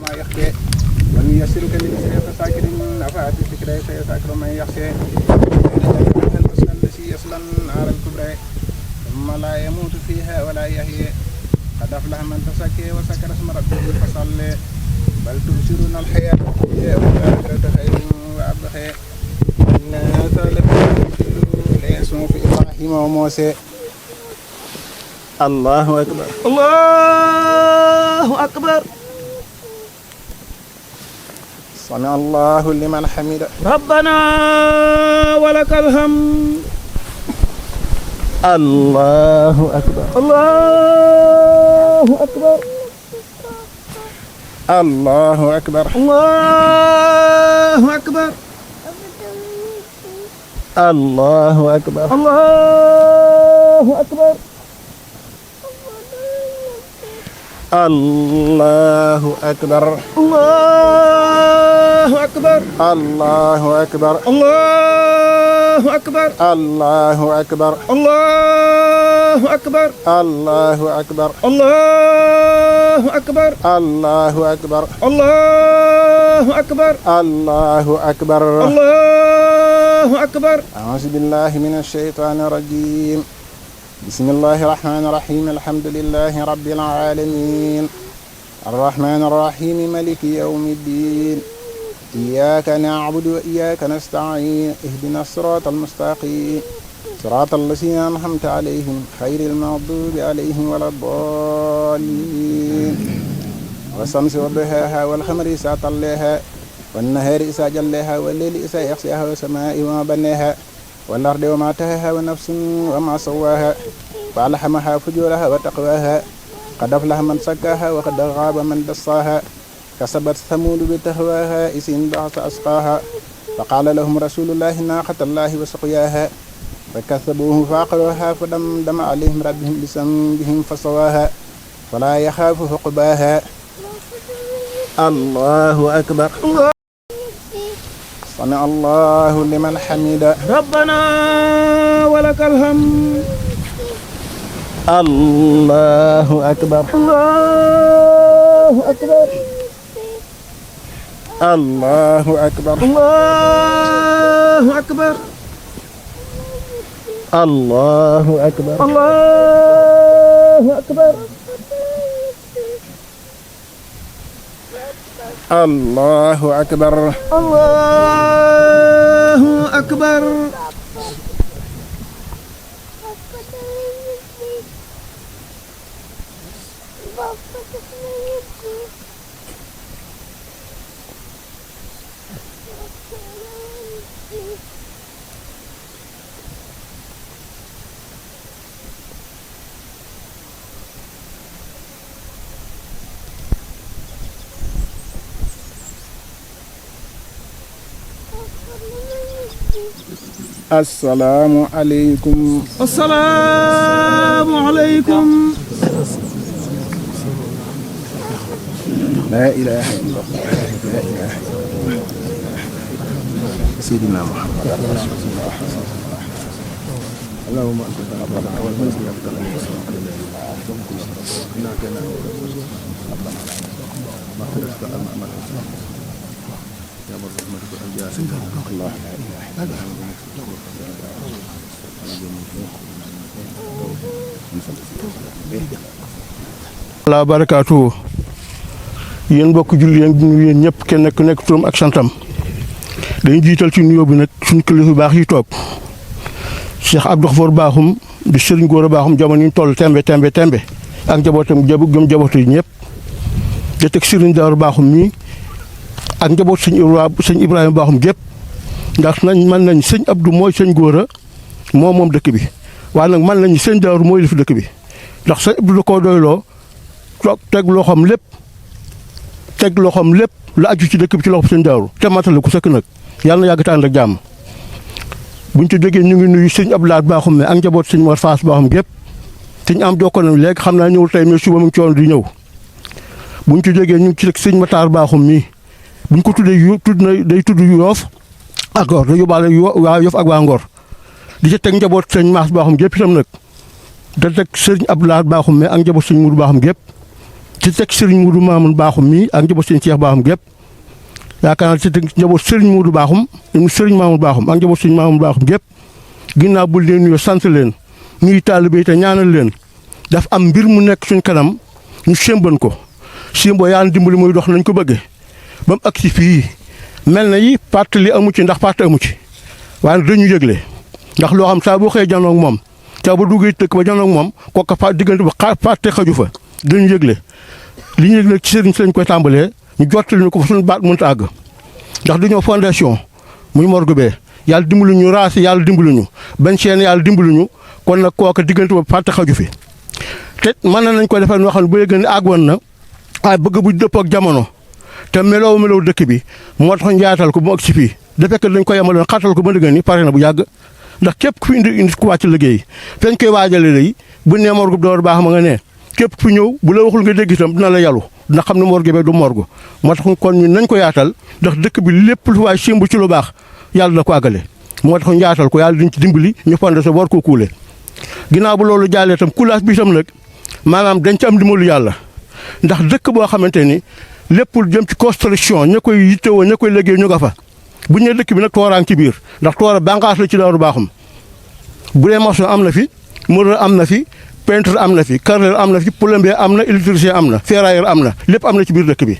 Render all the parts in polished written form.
ما يخشى ونيسرك لليسر فساكر أفعت الذكرى سيساكر من يخشى المسلم الذي يصلى النار الكبرى ثم لا يموت فيها ولا يحيى قد أفلح من تزكى وذكر اسم ربه فصلى بل تؤثرون الحياة الدنيا والآخرة خير وأبقى إن هذا لفي صحف إبراهيم وموسى الله أكبر الله أكبر سمع الله لمن حمده ربنا ولك الحمد الله أكبر الله أكبر الله أكبر الله أكبر الله أكبر الله أكبر الله أكبر الله أكبر الله أكبر الله أكبر الله أكبر الله أكبر الله أكبر الله أكبر الله أكبر الله أكبر الله أكبر الله أكبر أعوذ بالله من الشيطان الرجيم بسم الله الرحمن الرحيم الحمد لله رب العالمين الرحمن الرحيم ملك يوم الدين إياك نعبد وإياك نستعين اهدنا الصراط المستقيم صراط الذين أنعمت عليهم خير المغضوب عليهم ولا الضالين والشمس وضحاها والقمر إذا طلاها والنهار إذا جلاها والليل إذا يغشاها والسماء وما بناها والأرض وما طحاها ونفس وما سواها فألهمها فجورها وتقواها قد أفلح من زكاها وقد خاب من دساها كسبت ثمود بتهواها إذ انبعث أشقاها فقال لهم رسول الله ناقة الله وسقياها فكذبوه فعقروها فدمدم عليهم ربهم بذنبهم فسواها فلا يخاف عقباها الله أكبر سمع الله لمن حمده ربنا ولك الحمد الله أكبر الله أكبر الله أكبر الله أكبر الله أكبر الله أكبر الله أكبر الله أكبر السلام عليكم السلام عليكم لا إله إلا الله لا إله إلا الله سيدنا محمد رسول الله اللهم أنت ربنا والملك يبقى لك إنك نعبد ربنا ما خلقت أمامك يا رب رحمتك أنبياء الله لا إله إلا الله la barakaatu yéen mbokk julli yéen ñëpp kenn ku nekk turam ak santam dañu jiital ci nuyoo bi nag suñu kilifa yu baax yi toog Cheikh Abdou Khafor Bakhoum di Serigne Gora Bakhoum jamono ñu toll tembe ak njabootam njabootu yi ñëpp da teg Serigne Darou Bakhoum mii ak njaboot sëñ Ibrahima Bakhoum gépp ndax man nañ sëñ Abdou mooy sëñ Gora moom dëkk bi waaye nag man nañ sëñ Darou mooy li fi dëkk bi ndax sëñ Abdou da koo doyloo teg loxoom lépp la aju ci dëkk bi ci loxoom sëñ Darou te matale ku sëkk nag yàlla na yàgg te ànd ak jàmm buñ ci jógee ñu ngi nuyu sëñ Abdoulaye Bakhoum mais ak njaboot sëñ Mor Fass Bakhoum gépp sëñ am jokkoon na léegi xam naa ñëwul tey mais suba mu ngi ci woon di ñëw buñ ci jógee ñu ngi ci rek sëñ Matar Bakhoum mii buñ ko tuddee day tudd Yoof ak Ngor da yóbbaale waa Yoof ak waa Ngor di ca teg njaboot sëñ Mass Bakhoum gépp itam nag da teg sëñ Abdoulaye Bakhoum mais ak njaboot sëñ Mourou Bakhoum gépp ci teg Serigne Modou Mamoun Bakhoum mii ak njaboot Serigne Cheikh Bakhoum gépp yaakaar naa ci teg njaboot Serigne Modou Bakhoum Serigne Mamoun Bakhoum ak njaboot Serigne Mamoun Bakhoum gépp ginnaaw bu leen nuyoo sant leen ñuy taalibe te ñaanal leen daf am mbir mu nekk suñ kanam ñu sémban ko sémboo yàlla dimbali muy dox nañ ko bëggee ba mu agsi fii mel na yi parti amu ci ndax parti amu ci waaye dañu yëgle ndax loo xam saa boo xëyee janoog moom saa ba duggee dëkk ba janoog moom kooka diggante ba parti xaju fa dañu yëgle li ñu yëgle ci sëriñ si lañ koy tàmbalee ñu jottali ñu ko fa suñu baat mënta àgg ndax dañoo fondation muy morgue bee yàlla dimbali ñu raasi yàlla dimbali ñu benn chaîne yàlla dimbali ñu kon nag kooka diggante ba parti xaju fi te mën nañ ko defal noo xam ne bu gën a àggoon na waaye bëgg bu dëppoo ak jamono te melow dëkk bi moo tax ñu yaatal ko bu ak si fii da fekk dañ ko yemaloon xatal ko ba dëgg ni pare na bu yàgg ndax képp ku fi indi ku wàcc liggéey feñ koy waajale lay bu nee morgue door baax ma nga ne képp ku ñëw bu la waxul nga dégg itam dina la yalu dina xam ne morgue bee du morgue moo tax kon ñun nañ ko yaatal ndax dëkk bi lépp lu waay simb ci lu baax yàlla na ko àggale moo tax ñu yaatal ko yàlla diñ ci dimbali ñu fondé sa war koo kuule ginnaaw bu loolu jàllee itam coulage bi itam nag maanaam dañ ci am dimbalu yàlla ndax dëkk boo xamante ni lépp lu jëm ci construction ña koy yittewoo ña koy liggéey ñu nga fa bu ñu nee dëkk bi nag tooraan ci biir ndax toora bànqaas la ci Daaru Bakhoum bu dee maçon am na fi mouleur am na fi peintre am na fi carreleur am na fi plombier am na électricien am na ferrailleur am na lépp am na ci biir dëkk bi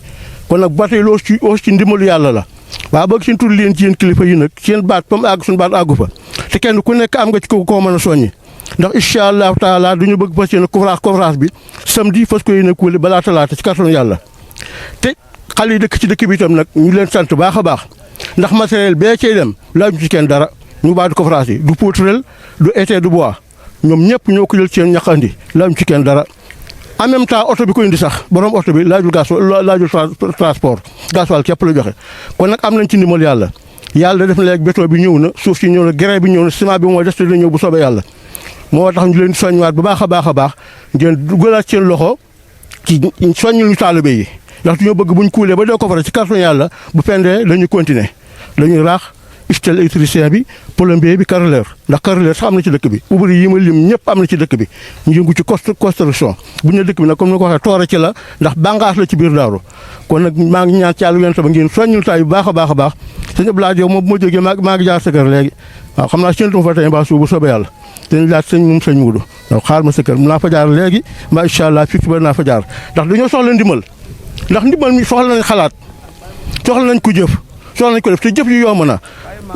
kon nag ba tey loolu ci ndimbalu yàlla la waaw boog seen tur leen ci yéen kilifa yi nag seen baat comme àgg suñu baat àggu fa te kenn ku nekk am nga ci koo mën a soññi ndax incha allahu taala duñu bëgg fas yéene conférence bi samedi fas ko yéene kuule balaa talaata ci kàttanu yàlla te xale yi dëkk ci dëkk bi itam nag ñu leen sant baax a baax ndax matériel bee cay dem laaju ci kenn dara ñu baatu conférence yi du poutrelle du été du bois ñoom ñëpp ñoo ko jël seen ñax andi laaju ci kenn dara en même temps oto bi ko indi sax borom oto bi laajul transport gasoil képp la joxe kon nag am nañ ci ndimbal yàlla def na léegi béton bi ñëw na suuf si ñëw na grès bi ñëw na ciment bi mooy des te dina ñëw bu soobee yàlla moo tax ñu leen soññiwaat bu baax a baax ngeen dugalaat seen loxo ci soññul ñu taalibe yi ndax ñoo bëgg buñ kuulee ba doo ko fara ci carton yàlla bu pendee dañuy continuer dañuy raax istel électricien bi plombier bi carreleur ndax carreleur sax am na ci dëkk bi ouvrier yi ma lim ñëpp am na ci dëkk bi ñu yëngu ci construction bu ñu ne dëkk bi nag comme ni ko waxee toora ci la ndax bàngaas la ci biir daaru kon nag maa ngi ñaan ci yàlla yonent ba ngeen soññul taay bu baax a baax sëñ Abdoulaye yow moom bu ma jógee maa ngi jaar sa kër léegi waaw xam naa séentuma fa tey mbaa suba bu soobee yàlla dañu laaj sëñ Muudu ndax xaar ma sa kër naa fa jaar léegi mbaa incha allah fii ba naa fa jaar ndax dañoo soxla ndimbal ndax ndimbal mi soxla nañ xalaat soxla nañ ko jëf soxla nañ ko def te jëf yi yomb na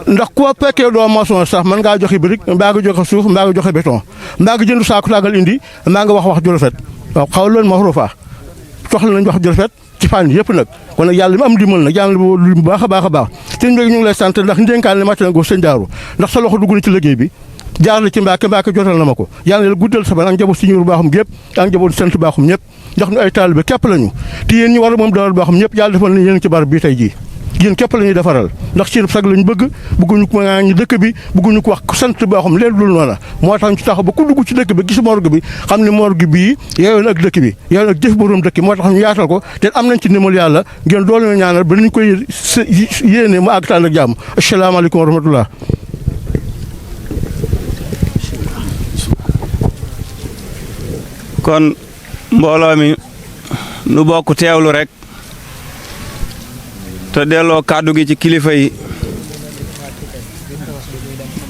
ndax ku fekkee doo maçon sax mën ngaa joxe brique mbaa nga joxe suuf mbaa nga joxe béton mbaa nga jënd saako tàggal indi mbaa nga wax ju rafet waaw xaw loolu ma ruufaa soxla nañ wax ju rafet ci fànn yëpp nag kon nag yàlla mi am dimbal nag yàlla lu baax a baax te ñu ngi lay sant ndax ndénkaan ne màcc na ko sëñ Daaru ndax sa loxo dugg na ci liggéey bi jaar la ci Mbàkke jotal na ma ko yàlla la guddal sa ban ak njaboot si ñuur Bakhoum gépp ak njaboot sant Bakhoum ñëpp ndax ñu ay taalibe képp lañu te yéen ñi war a moom Daaru Bakhoum ñëpp yàlla defal nañ yéen ci barab bii tey jii yéen képp la ñuy defaral ndax seen sag lañu bëgguñu ko ŋaa ñi dëkk bi bëgguñu ko wax sant Bakhoum leen dul noona moo tax ñu ci taxaw ba ku dugg ci dëkk bi gis morgue bi xam ne morgue bii yeewoon ak dëkk bi yeewoon ak jëf borom dëkk bi moo tax ñu yaatal ko te am nañ ci ndimbal yàlla ngeen doole ñu ñaanal ba nañ koy yéene mu àgg taal ak jàmm asalaamaaleykum wa rahmatullah kon mbooloo mi nu bokk teewlu rek te delloo kàddu gi ci kilifa yi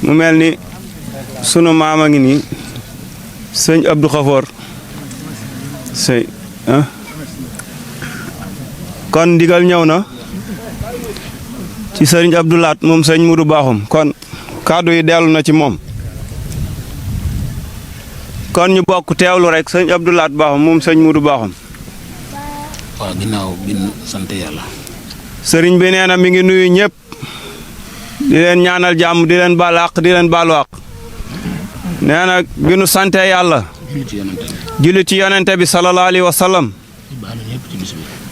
mu mel ni sunu maama ngi nii sëñ Abdou Khafor sëñ kon ndigal ñëw na ci sëriñ Abdou Laat moom sëñ Modou Bakhoum kon kàddu yi dellu na ci moom kon ñu bokk teewlu rek sëñ Abdou Laat Bakhoum moom sëñ Modou Bakhoum. waaw ginnaaw bi ñu sant yàlla. sëriñ bi nee na mi ngi nuyu ñëpp di leen ñaanal jàmm di leen baal àq di leen baalu àq nee na bi nu sante yàlla. julli ci yonente bi sallallahu alayhi wa sallam.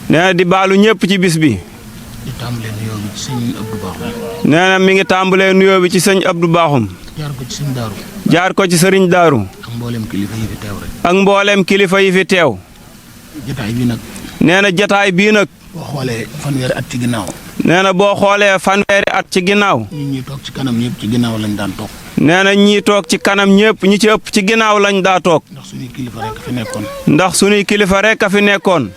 nee na di baalu ñëpp ci bis bi. nee na mi ngi tàmbalee nuyoo bi ci sëñ Abdou Bakhoum. jaar ko ci sëriñ Daaru. ak mboolem kilifa yi fi teew rek. ak mboolem kilifa yi fi teew. jotaay bi nag. nee na jotaay bii nag. boo xoolee fanweeri at ci ginnaaw. nee na boo xoolee fanweeri at ci ginnaaw. ñi toog ci kanam ñëpp ci ginnaaw lañ daan toog. nee na ñii toog ci kanam ñëpp ñi ci ëpp ci ginnaaw lañ daa toog. ndax suñuy kilifa rek fi nekkoon. ndax suñuy kilifa rek a fi nekkoon.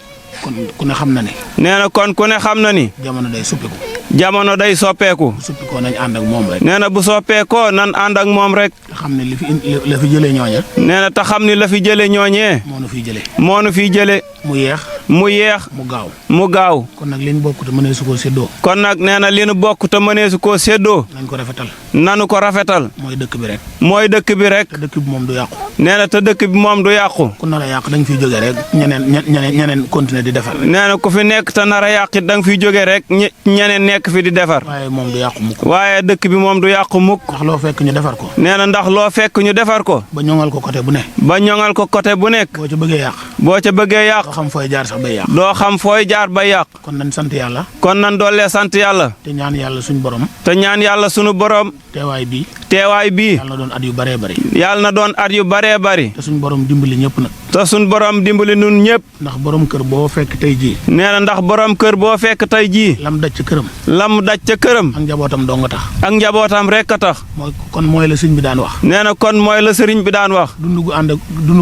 kon ku ne xam na ne. nee na kon ku ne xam na ni. jamono day suppiku. jamono day soppeeku. bu suppikoo nañ ànd ak moom rek. nee na bu soppeekoo nan ànd ak moom rek. te xam ne la fi jëlee ñooña. nee na te xam ni la fi jëlee ñooñee. moo nu fiy jëlee. moo nu fiy jëlee. mu yeex. mu yeex. mu gaaw. mu gaaw. kon nag li ñu bokk te mënee su koo séddoo. kon nag nee na li nu bokk te mënee su koo séddoo. nañ ko rafetal. nanu ko rafetal. mooy dëkk bi rek. mooy dëkk bi rek. te dëkk bi moom du yàqu. nee na te dëkk bi moom du yàqu. ku nar a yàq da nga fiy jógee rek ñeneen continuer di defar. nee na ku fi nekk te nar a yàq it da nga fiy jógee rek ñeneen nekk fi di defar. waaye moom du yàqu mukk. waaye dëkk bi moom du yàqu mukk. ndax loo fekk ñu defar ko. nee na ndax loo fekk ñu defar ko. ba ñoŋal ko côté bu ne. ba ñoŋal ko côté bu nekk. boo ca bëggee yàq. boo ca bëggee yàq. doo xam fooy jaar sax bay yàq. doo xam fooy jaar ba yàq. kon nañ sant yàlla. kon nan doole sant yàlla. te ñaan yàlla suñ borom. te ñaan yàlla sunu borom. teewaay bii. teewaay bii. yàlla na doon at yu bëree bëri. yàlla na doon at yu baree bari. te suñ borom dimbali ñëpp nag. te sunu borom dimbali nun ñëpp. ndax borom kër boo fekk tey jii. nee na ndax borom kër boo fekk tey jii. lam daj ci këram. lam daj ca këram. ak njabootam dong nga tax. ak njabootam rek a tax. mooy la sëñ bi daan wax. nee na kon mooy la sëriñ bi daan wax. dund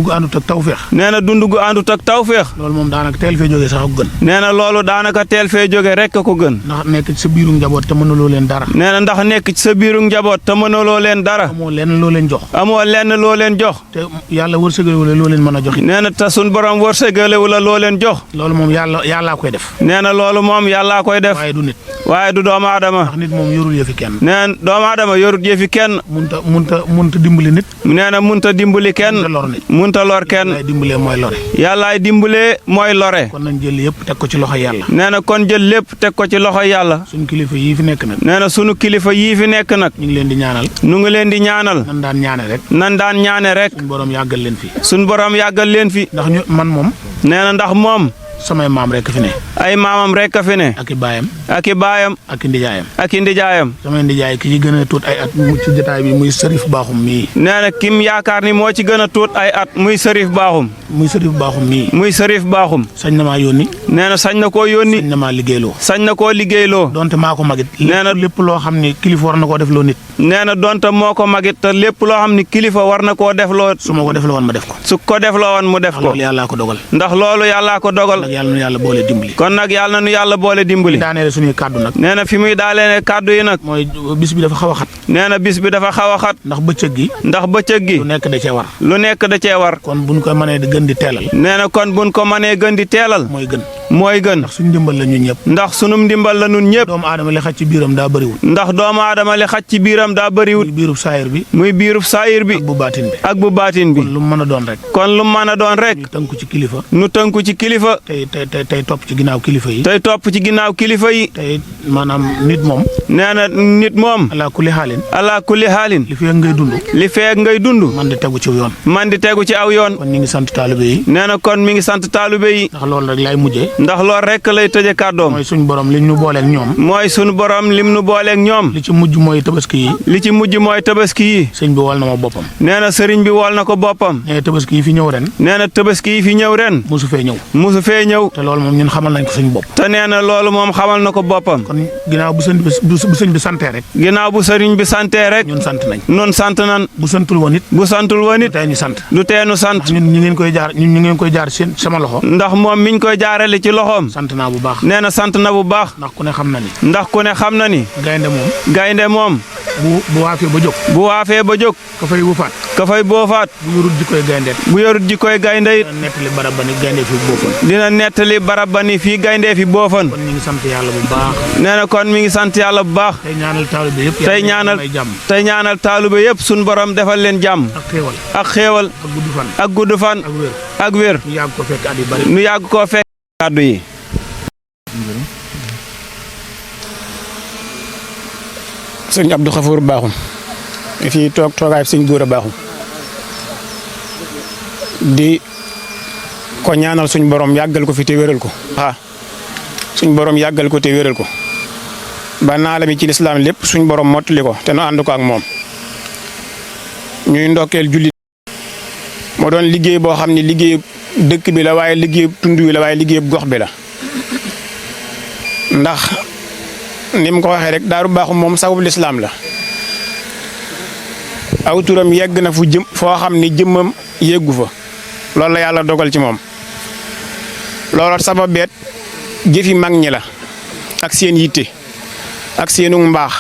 gu àndut ak tawféex. nee na dund gu àndut ak tawféex. loolu moom daanaka teel fee jógee sax ko gën. nee na loolu daanaka teel fee jóge rek a ko gën. ndax nekk ci sa biiru njaboot te mënuloo leen dara. nee na ndax nekk ci sa biiru njaboot te mënuloo leen dara. amoo lenn loo leen jox. amoo lenn loo leen jox. te yàlla wërsëgalewu la loo leen mën a jox. nee na te sunu borom wërsëgalewu la loo leen jox. loolu moom yàllaa koy def. nee na loolu moom yàllaa koy def. waaye du nit. waaye du doomu aadama. ndax nit moom yorul yëfi kenn. nee na doomu aadama yorut yëfi kenn. munta dimbali nit. nee na munta dimbali kenn. munta lor nit. munta lor kenn. yàllaay dimbalee mooy lore. yàllaay dimbalee mooy lore. kon nañ jël yëpp teg ko ci loxo yàlla. nee na kon jël lépp teg ko ci loxo yàlla. suñu kilifa yii fi nekk nag. nee na sunu kilifa yii fi nekk nag. ñu ngi leen di ñaanal. nu ngi leen di ñaanal. nan daan ñaane rek. nan daan ñaane rek. suñu borom yàggal leen fi. sunu borom yàggal leen fi. ndax man moom. nee na ndax moom. samay maam rek fi ne. ay maamam rek a fi ne. ak i baayam. ak i baayam. ak i ndijaayam. ak i ndijaayam. samay ndijaay ki ci gën a tuut ay at ci jotaay bi muy sërif baaxum mii. nee na kim yaakaar ni moo ci gën a tuut ay at muy sërif baaxum. muy sërif baaxum mii. muy sërif baaxum. sañ na maa yónni. nee na sañ na koo yónni. sañ na maa liggéeyloo. sañ na koo liggéeyloo. donte maa ko magit. nee na lépp loo xam ni kilifa war na koo def loo nit. nee na donte moo ko magit te lépp loo xam ni kilifa war na koo def loo. su ma ko def la woon ma def ko. su ko def la woon mu def ko. loolu yàllaa ko dogal. ndax loolu yàllaa ko dogal. nag yàlla nu yàlla boole dimbali. kon nag yàlla na nu yàlla boole dimbali. daaneel suñuy kàddu nag. nee na fi muy daalee kàddu yi nag. mooy bis bi dafa xaw a xat. nee na bis bi dafa xaw a xat. ndax bëccëg gi. ndax bëccëg gi. lu nekk da cee war. lu nekk da cee war. kon buñ ko mënee gën di teelal. nee na kon buñ ko mënee gën di teelal. mooy gën. mooy gën. ndax suñu ndimbal la ñun ñëpp. ndax sunum ndimbal la ñun ñëpp. doomu aadama li xaj ci biiram daa bëriwul. ndax doomu aadama li xaj ci biiram daa bëriwul. muy biirub saayir bi. muy biirub saayir bi. ak bu baatin bi. ak bu baatin bi. kon lu mu mën a doon rek. kon lu mu mën a doon rek. ñu tënku ci kilifa. nu tënku ci kilifa. tey topp ci ginnaaw kilifa yi. tey topp ci ginnaaw kilifa yi. tey maanaam nit moom. nee na nit moom. ala kulli xaalin. ala kulli xaalin. li feeg ngay dund. li feeg ngay dund. man di tegu ci yoon. man di tegu ci aw yoon. kon ñu ngi sant taalibe yi. nee na kon mi ngi sant taalibe yi. ndax loolu rek lay mujjee. ndax loolu rek lay tëje kàddoom. mooy suñu borom lim nu booleeg ñoom. mooy suñu borom lim nu booleeg ñoom. li ci mujj mooy tabaski yi. li ci mujj mooy tabaski yi. sëñ bi wol na ma boppam. nee na sëriñ bi wol na ko boppam. nee tabaski yi fi ñëw ren. nee na tabaski yi fi ñëw ren. musu fee ñëw. musu fee ñëw. te loolu moom ñun xamal nañ ko suñu bopp. te nee na loolu moom xamal na ko boppam. kon ginnaaw bu sëñ bi santee rek. ginnaaw bu sëriñ bi santee rek. ñun sant nañ. ñun sant nañ. bu santul woon it. bu santul woon it. du tee ñu sant. du teenu sant. ñun ñu ngeen koy jaar seen sama loxo. ndax moom miñ koy jaarale ci loxoom. sant naa bu baax. nee na sant na bu baax. ndax ku ne xam na ni. ndax ku ne xam na ni. gaynde moom. gaynde moom. bu waafee ba jóg. bu waafee ba jóg. ka fay wufaat. ka fay boofaat. bu yorut ji koy gayndeet. bu yorut ji koy gaynde it. dina nettali barab ba ni gaynde fi boofan. dina nettali barab ba ni fii gaynde fi boofan. kon ñu ngi sant yàlla bu baax. nee na kon mi ngi sant yàlla bu baax. tey ñaanal taalibe yëpp. tey ñaanal taalibe yëpp suñu borom defal leen jàmm. ak xéewal. ak xéewal. ak gudd fan. ak gudd fan. ak wér. ak wér. ñu yàgg ko fekk at yu bari. nu yàgg koo fekk kàddu yi. sëñ Abdou Khafour Bakhoum fii toogaay sëñ Góora Bakhoum di ko ñaanal suñ borom yàggal ko fi te wéral ko suñ borom yàggal ko te wéral ko ba naala mi ci lislaam lépp suñ borom mottali ko te nu ànd ko ak moom ñuy ndokkeel jullit moo doon liggéey boo xam ne liggéey dëkk bi la waaye liggéey tund wi la waaye liggéey gox bi la ndax ni mu ko waxee rek Daaru Baaxum moom sababu lislaam la aw turam yegg na fu jëm foo xam ni jëmmam yeggu fa loolu la yàlla dogal ci moom looloo sabab beet jëfi mag ñi la ak seen yitte ak seenu mbaax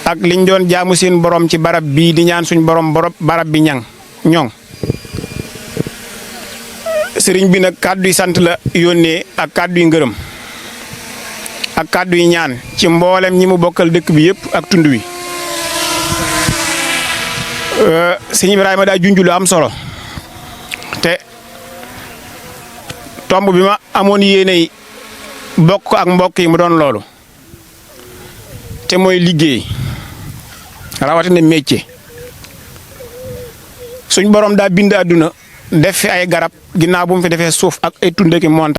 ak liñ doon jaamu seen borom ci barab bii di ñaan suñ borom barab bi ñoŋ sëriñ bi nag kàddu yi sant la yónnee ak kàddu yi ngërëm ak kàddu yi ñaan ci mboolem ñi mu bokkal dëkk bi yëpp ak tund wi sëñ Ibrahima daa junj lu am solo te tomb bi ma amoon yéene bokk ak mbokk yi mu doon loolu te mooy liggéey rawatina métier suñ borom daa bind àdduna def fi ay garab ginnaaw bu mu fi defee suuf ak ay tund ki montagne